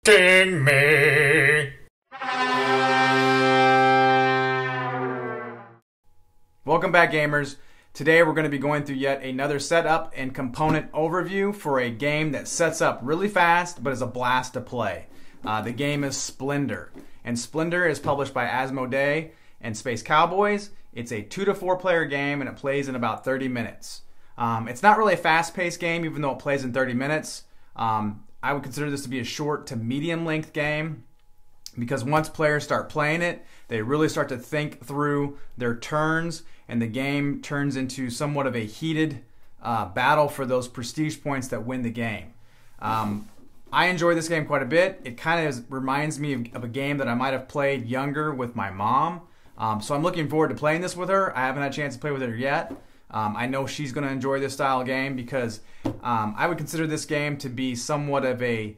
Ding me! Welcome back, gamers. Today we're going to be going through yet another setup and component overview for a game that sets up really fast but is a blast to play. The game is Splendor, and Splendor is published by Asmodee and Space Cowboys. It's a 2 to 4 player game and it plays in about 30 minutes. It's not really a fast-paced game even though it plays in 30 minutes. I would consider this to be a short to medium length game because once players start playing it, they really start to think through their turns and the game turns into somewhat of a heated battle for those prestige points that win the game. I enjoy this game quite a bit. It kind of reminds me of a game that I might have played younger with my mom. So I'm looking forward to playing this with her. I haven't had a chance to play with her yet. I know she's going to enjoy this style of game because I would consider this game to be somewhat of a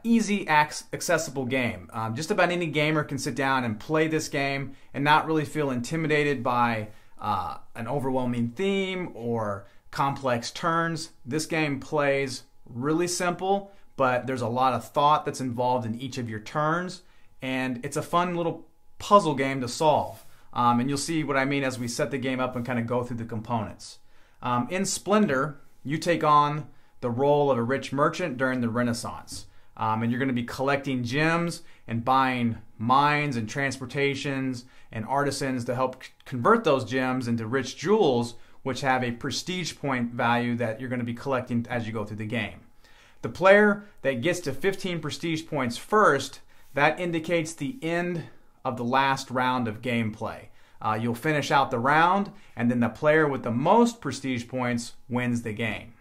easy, accessible game. Just about any gamer can sit down and play this game and not really feel intimidated by an overwhelming theme or complex turns. This game plays really simple, but there's a lot of thought that's involved in each of your turns, and it's a fun little puzzle game to solve. And you'll see what I mean as we set the game up and kind of go through the components. In Splendor, you take on the role of a rich merchant during the Renaissance. And you're going to be collecting gems and buying mines and transportations and artisans to help convert those gems into rich jewels, which have a prestige point value that you're going to be collecting as you go through the game. The player that gets to 15 prestige points first, that indicates the end of the last round of gameplay. You'll finish out the round, and then the player with the most prestige points wins the game.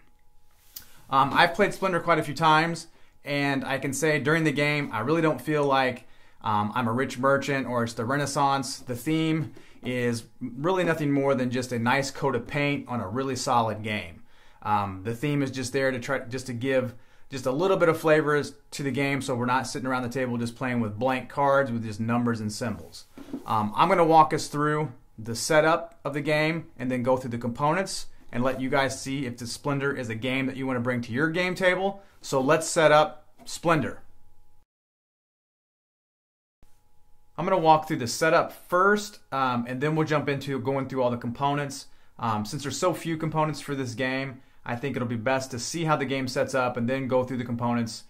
I've played Splendor quite a few times, and I can say during the game, I really don't feel like I'm a rich merchant or it's the Renaissance. The theme is really nothing more than just a nice coat of paint on a really solid game. The theme is just there to try just to give just a little bit of flavors to the game so we're not sitting around the table just playing with blank cards with just numbers and symbols. I'm going to walk us through the setup of the game and then go through the components and let you guys see if the Splendor is a game that you want to bring to your game table. So let's set up Splendor. I'm going to walk through the setup first, and then we'll jump into going through all the components. Since there's so few components for this game, I think it'll be best to see how the game sets up and then go through the components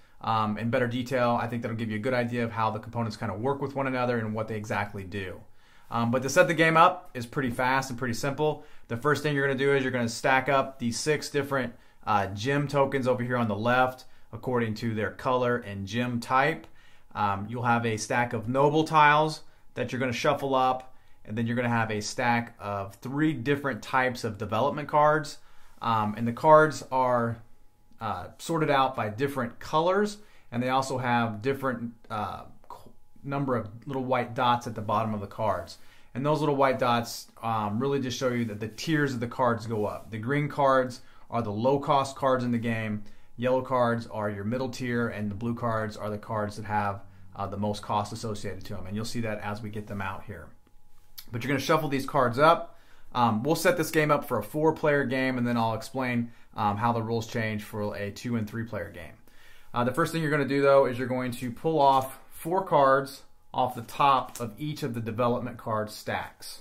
in better detail. I think that'll give you a good idea of how the components kind of work with one another and what they exactly do. But to set the game up is pretty fast and pretty simple. The first thing you're going to do is you're going to stack up the 6 different gem tokens over here on the left according to their color and gem type. You'll have a stack of noble tiles that you're going to shuffle up, and then you're going to have a stack of 3 different types of development cards. And the cards are sorted out by different colors, and they also have different number of little white dots at the bottom of the cards. And those little white dots really just show you that the tiers of the cards go up. The green cards are the low-cost cards in the game. Yellow cards are your middle tier, and the blue cards are the cards that have the most cost associated to them. And you'll see that as we get them out here. But you're going to shuffle these cards up. We'll set this game up for a 4-player game, and then I'll explain how the rules change for a 2- and 3-player game. The first thing you're going to do, though, is you're going to pull off 4 cards off the top of each of the development card stacks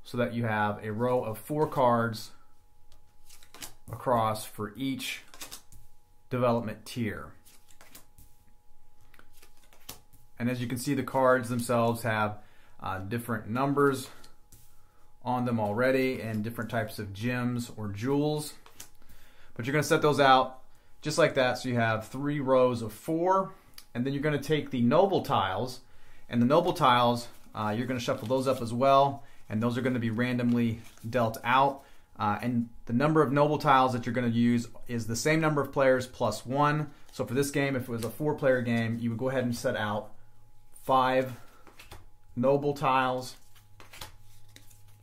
so that you have a row of 4 cards across for each development tier. And as you can see, the cards themselves have different numbers on them already and different types of gems or jewels. But you're going to set those out just like that, so you have 3 rows of 4, and then you're going to take the noble tiles, and the noble tiles you're going to shuffle those up as well, and those are going to be randomly dealt out. And the number of noble tiles that you're going to use is the same number of players plus 1. So for this game, if it was a 4-player game, you would go ahead and set out 5 noble tiles,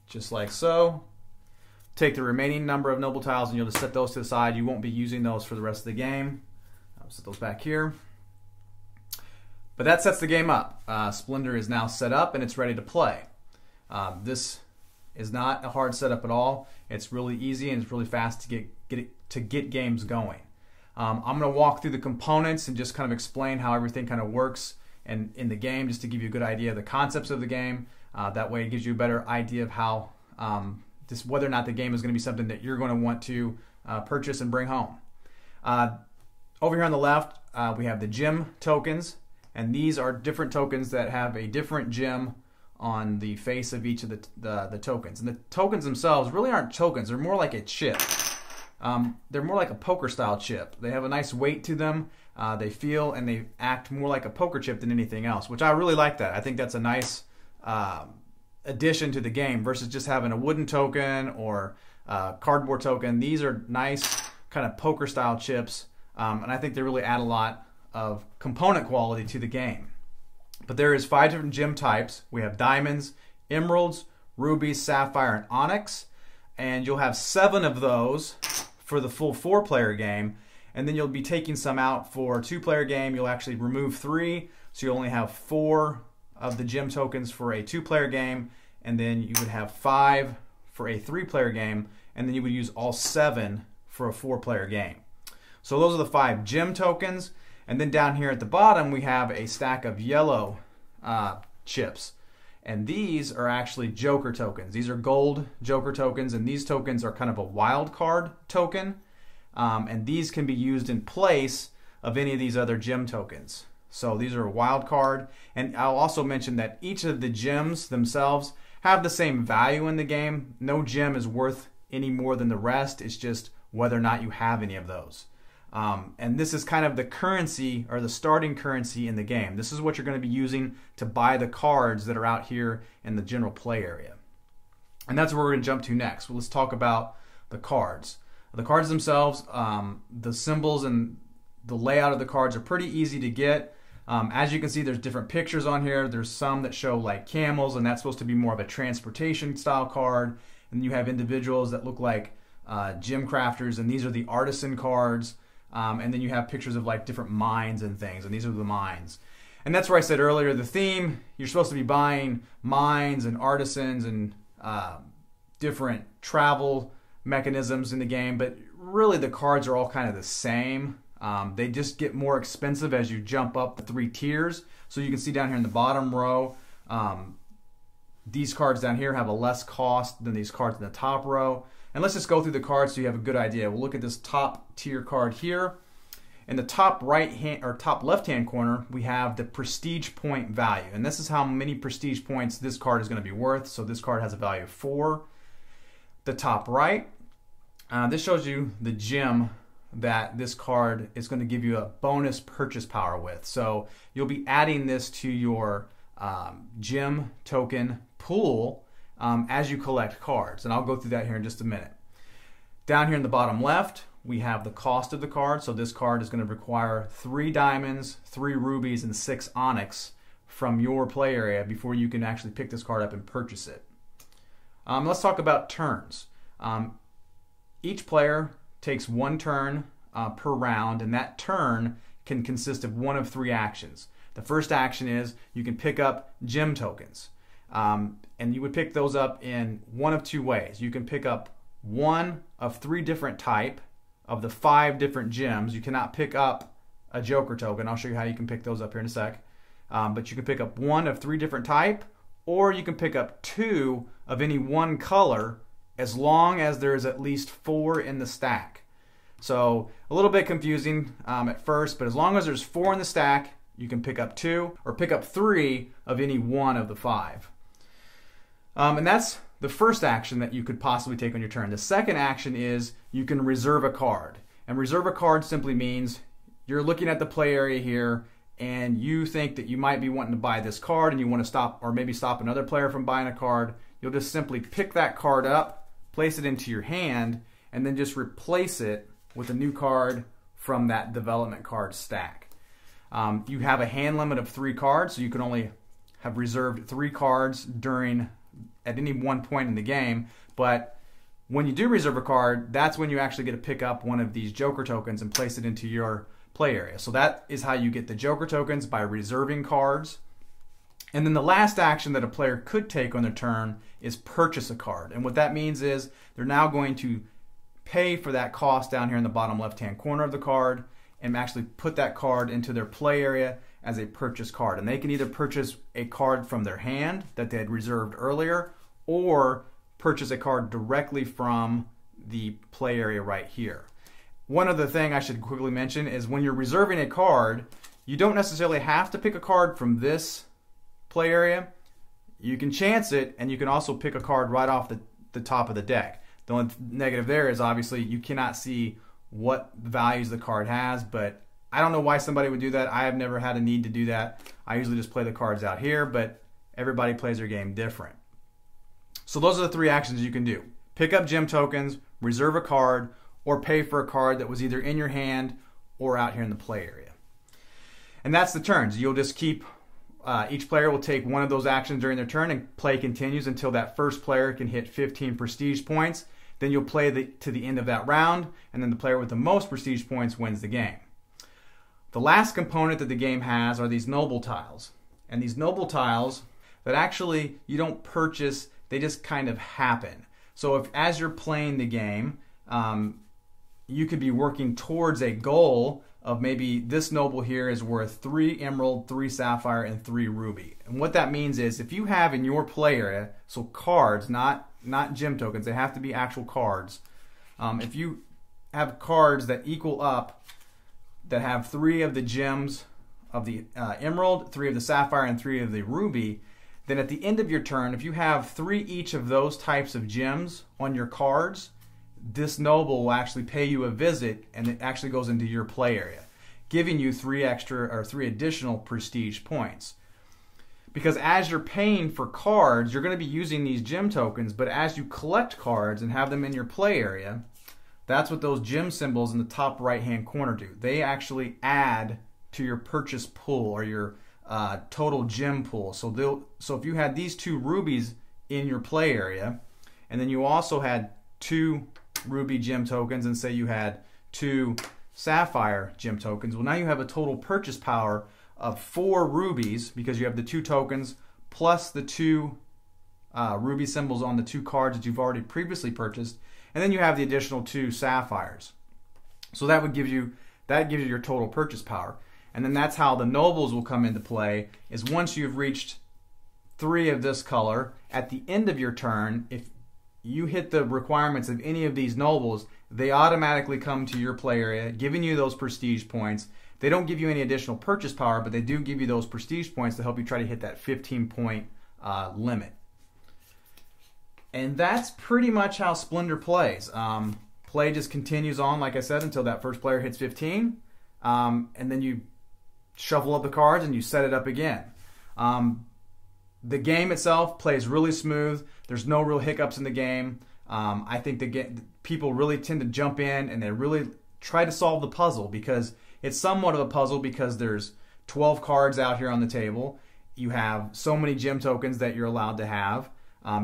just like so. Take the remaining number of noble tiles and you'll just set those to the side. You won't be using those for the rest of the game. I'll set those back here. But that sets the game up. Splendor is now set up and it's ready to play. This is not a hard setup at all. It's really easy and it's really fast to get games going. I'm going to walk through the components and just kind of explain how everything kind of works in the game, just to give you a good idea of the concepts of the game. That way it gives you a better idea of how whether or not the game is going to be something that you're going to want to purchase and bring home. Over here on the left, we have the gem tokens, and these are different tokens that have a different gem on the face of each of the tokens. And the tokens themselves really aren't tokens, they're more like a chip. They're more like a poker style chip. They have a nice weight to them. They feel and they act more like a poker chip than anything else, which I really like that. I think that's a nice addition to the game versus just having a wooden token or cardboard token. These are nice kind of poker style chips, and I think they really add a lot of component quality to the game. But there is 5 different gem types. We have diamonds, emeralds, rubies, sapphire, and onyx, and you'll have 7 of those for the full 4-player game, and then you'll be taking some out for a 2-player game. You'll actually remove 3, so you only have 4 of the gem tokens for a 2-player game, and then you would have 5 for a 3-player game, and then you would use all 7 for a 4-player game. So those are the 5 gem tokens, and then down here at the bottom we have a stack of yellow chips, and these are actually Joker tokens. These are gold Joker tokens, and these tokens are kind of a wild card token, and these can be used in place of any of these other gem tokens. So these are a wild card, and I'll also mention that each of the gems themselves have the same value in the game. No gem is worth any more than the rest. It's just whether or not you have any of those. And this is kind of the currency, or the starting currency in the game. This is what you're going to be using to buy the cards that are out here in the general play area. And that's where we're going to jump to next. Well, let's talk about the cards. The cards themselves, the symbols and the layout of the cards are pretty easy to get. As you can see, there's different pictures on here. There's some that show like camels, and that's supposed to be more of a transportation style card. And you have individuals that look like gem crafters, and these are the artisan cards. And then you have pictures of like different mines and things, and these are the mines. And that's where I said earlier, the theme, you're supposed to be buying mines and artisans and different travel mechanisms in the game, but really the cards are all kind of the same. They just get more expensive as you jump up the 3 tiers. So you can see down here in the bottom row, these cards down here have a less cost than these cards in the top row. And let's just go through the cards so you have a good idea. We'll look at this top tier card here. In the top right hand or top left hand corner, we have the prestige point value. And this is how many prestige points this card is going to be worth. So this card has a value of 4. The top right, this shows you the gem that this card is going to give you a bonus purchase power with. So you'll be adding this to your gem token pool as you collect cards, and I'll go through that here in just a minute. Down here in the bottom left, we have the cost of the card. So this card is going to require 3 diamonds, 3 rubies, and 6 onyx from your play area before you can actually pick this card up and purchase it. Let's talk about turns. Each player takes 1 turn per round, and that turn can consist of one of 3 actions. The first action is you can pick up gem tokens. And you would pick those up in one of 2 ways. You can pick up 1 of 3 different type of the 5 different gems. You cannot pick up a Joker token. I'll show you how you can pick those up here in a sec. But you can pick up 1 of 3 different type, or you can pick up 2 of any one color as long as there's at least 4 in the stack. So a little bit confusing at first, but as long as there's 4 in the stack, you can pick up 2 or pick up 3 of any one of the 5. And that's the first action that you could possibly take on your turn. The second action is you can reserve a card. And reserve a card simply means you're looking at the play area here and you think that you might be wanting to buy this card and you want to stop, or maybe stop another player from buying a card. You'll just simply pick that card up, place it into your hand, and then just replace it with a new card from that development card stack. You have a hand limit of 3 cards, so you can only have reserved 3 cards at any one point in the game. But when you do reserve a card, that's when you actually get to pick up one of these Joker tokens and place it into your play area. So that is how you get the Joker tokens, by reserving cards. And then the last action that a player could take on their turn is purchase a card. And what that means is they're now going to pay for that cost down here in the bottom left-hand corner of the card and actually put that card into their play area as a purchase card. And they can either purchase a card from their hand that they had reserved earlier or purchase a card directly from the play area right here. One other thing I should quickly mention is when you're reserving a card, you don't necessarily have to pick a card from this play area. You can chance it, and you can also pick a card right off the top of the deck. The only negative there is obviously you cannot see what values the card has, but I don't know why somebody would do that. I have never had a need to do that. I usually just play the cards out here, but everybody plays their game different. So those are the three actions you can do. Pick up gem tokens, reserve a card, or pay for a card that was either in your hand or out here in the play area. And that's the turns. You'll just keep, each player will take one of those actions during their turn, and play continues until that first player can hit 15 prestige points. Then you'll play to the end of that round, and then the player with the most prestige points wins the game. The last component that the game has are these noble tiles. And these noble tiles that actually you don't purchase, they just kind of happen. So if as you're playing the game, you could be working towards a goal of maybe this noble here is worth 3 emerald, 3 sapphire, and 3 ruby. And what that means is if you have in your play area, so cards, not gem tokens, they have to be actual cards. If you have cards that equal up, that have 3 of the gems of the emerald, 3 of the sapphire, and 3 of the ruby, then at the end of your turn, if you have 3 each of those types of gems on your cards, this noble will actually pay you a visit, and it actually goes into your play area, giving you 3 additional prestige points. Because as you're paying for cards, you're going to be using these gem tokens, but as you collect cards and have them in your play area, that's what those gem symbols in the top right-hand corner do. They actually add to your purchase pool or your total gem pool. So if you had these 2 rubies in your play area, and then you also had 2 ruby gem tokens, and say you had 2 sapphire gem tokens, well, now you have a total purchase power of 4 rubies because you have the 2 tokens plus the 2 ruby symbols on the 2 cards that you've already previously purchased, and then you have the additional 2 sapphires. So that gives you your total purchase power. And then that's how the nobles will come into play, is once you've reached 3 of this color, at the end of your turn, if you hit the requirements of any of these nobles, they automatically come to your play area, giving you those prestige points. They don't give you any additional purchase power, but they do give you those prestige points to help you try to hit that 15-point limit. And that's pretty much how Splendor plays. Play just continues on, like I said, until that first player hits 15. And then you shuffle up the cards and you set it up again. The game itself plays really smooth. There's no real hiccups in the game. I think people really tend to jump in and they really try to solve the puzzle, because it's somewhat of a puzzle because there's 12 cards out here on the table. You have so many gem tokens that you're allowed to have.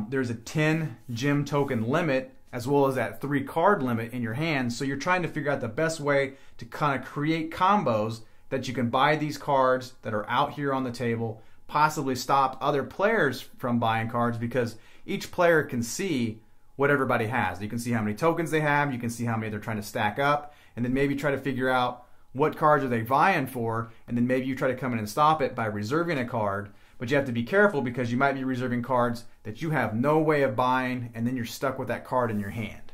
There's a 10 gem token limit as well as that 3 card limit in your hand. So you're trying to figure out the best way to kind of create combos that you can buy these cards that are out here on the table, possibly stop other players from buying cards, because each player can see what everybody has. You can see how many tokens they have, you can see how many they're trying to stack up, and then maybe try to figure out what cards are they vying for, and then maybe you try to come in and stop it by reserving a card. But you have to be careful, because you might be reserving cards that you have no way of buying, and then you're stuck with that card in your hand.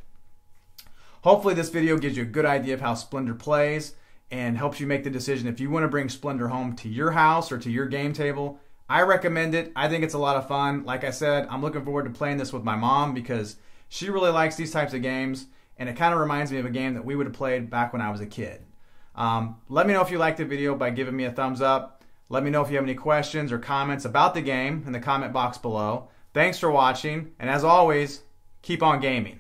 Hopefully this video gives you a good idea of how Splendor plays and helps you make the decision if you want to bring Splendor home to your house or to your game table. I recommend it. I think it's a lot of fun. Like I said, I'm looking forward to playing this with my mom because she really likes these types of games, and it kind of reminds me of a game that we would have played back when I was a kid. Let me know if you liked the video by giving me a thumbs up. Let me know if you have any questions or comments about the game in the comment box below. Thanks for watching, and as always, keep on gaming.